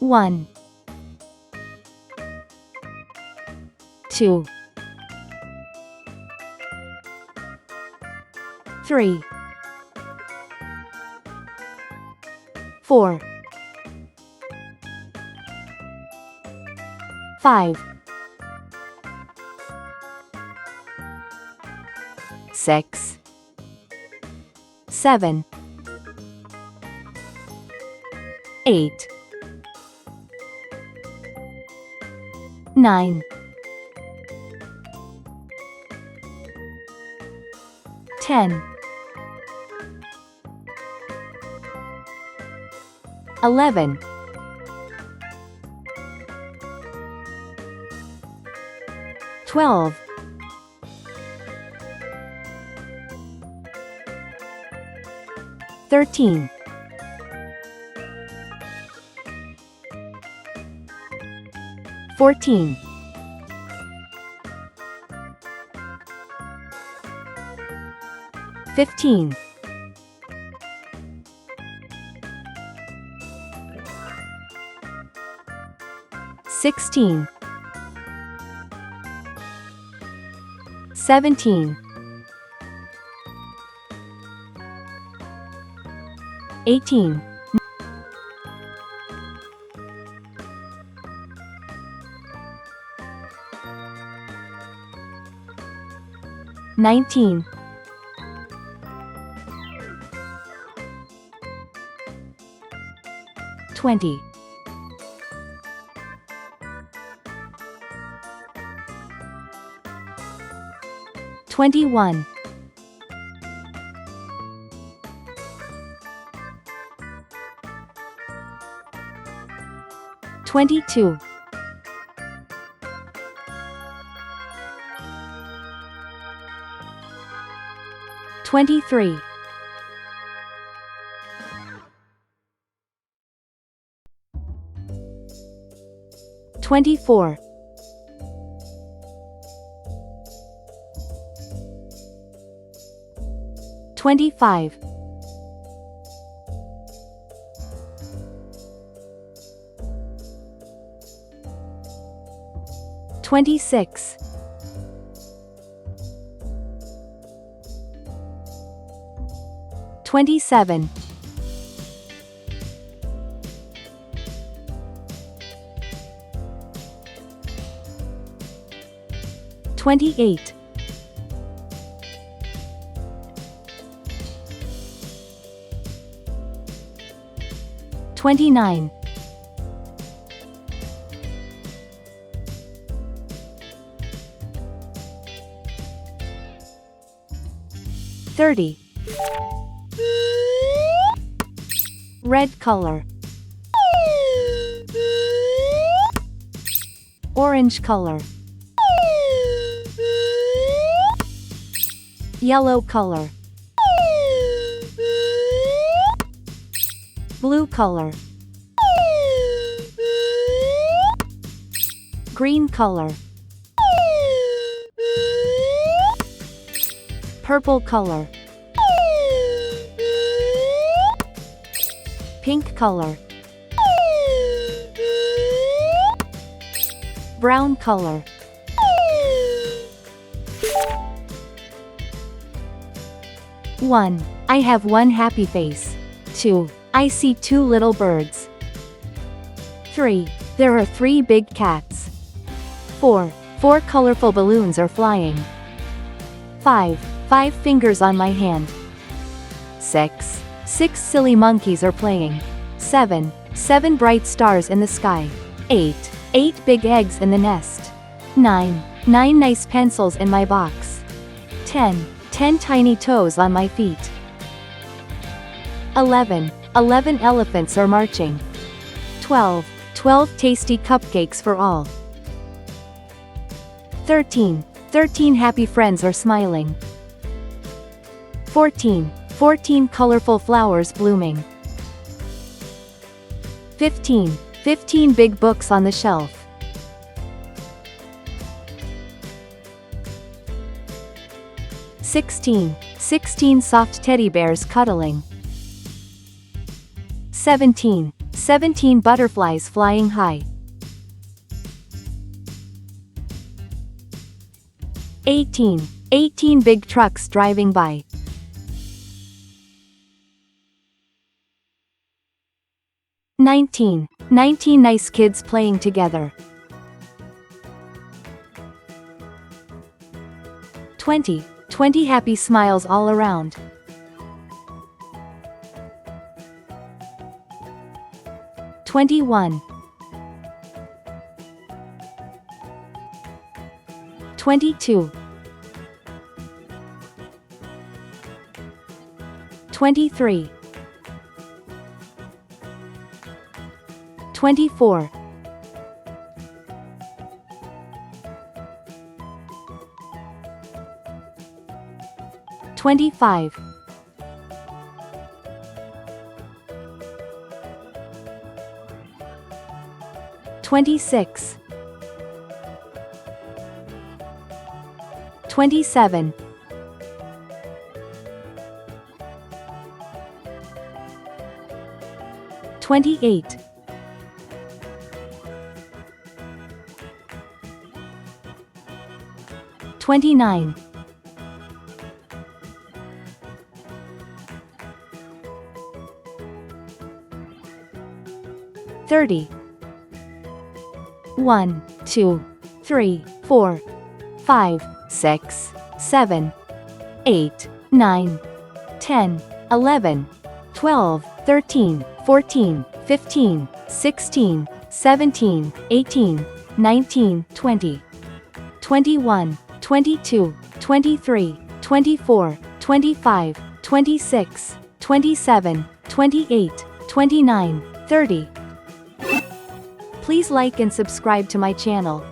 1, 2, 3, 4, 5, 6, 7, 8, 9, 10, 11, 12, 13, 14, 15, 16, 17, 18, 19, 20, 21, 22, 23, 24, 25, 26, 27, 28, 29, 30, red color, orange color, yellow color, blue color, green color, purple color, pink color, brown color. One, I have one happy face. 2, I see 2 little birds. 3, there are 3 big cats. 4, 4 colorful balloons are flying. 5, 5 fingers on my hand. 6, 6 silly monkeys are playing. 7, 7 bright stars in the sky. 8, 8 big eggs in the nest. 9, 9 nice pencils in my box. 10, 10 tiny toes on my feet. 11, 11 elephants are marching. 12, 12 tasty cupcakes for all. 13, 13 happy friends are smiling. 14, 14 colorful flowers blooming. 15, 15 big books on the shelf. 16, 16 soft teddy bears cuddling. 17, 17 butterflies flying high. 18 big trucks driving by. 19 nice kids playing together. 20 happy smiles all around. 21 22 23 24 25 26 27 28 29 30 1 2 3 4 5 6 7 8 9 10 11 12 13 14 15 16 17 18 19 20 21 22 23 24 25 26 27 28 29 30. Please like and subscribe to my channel.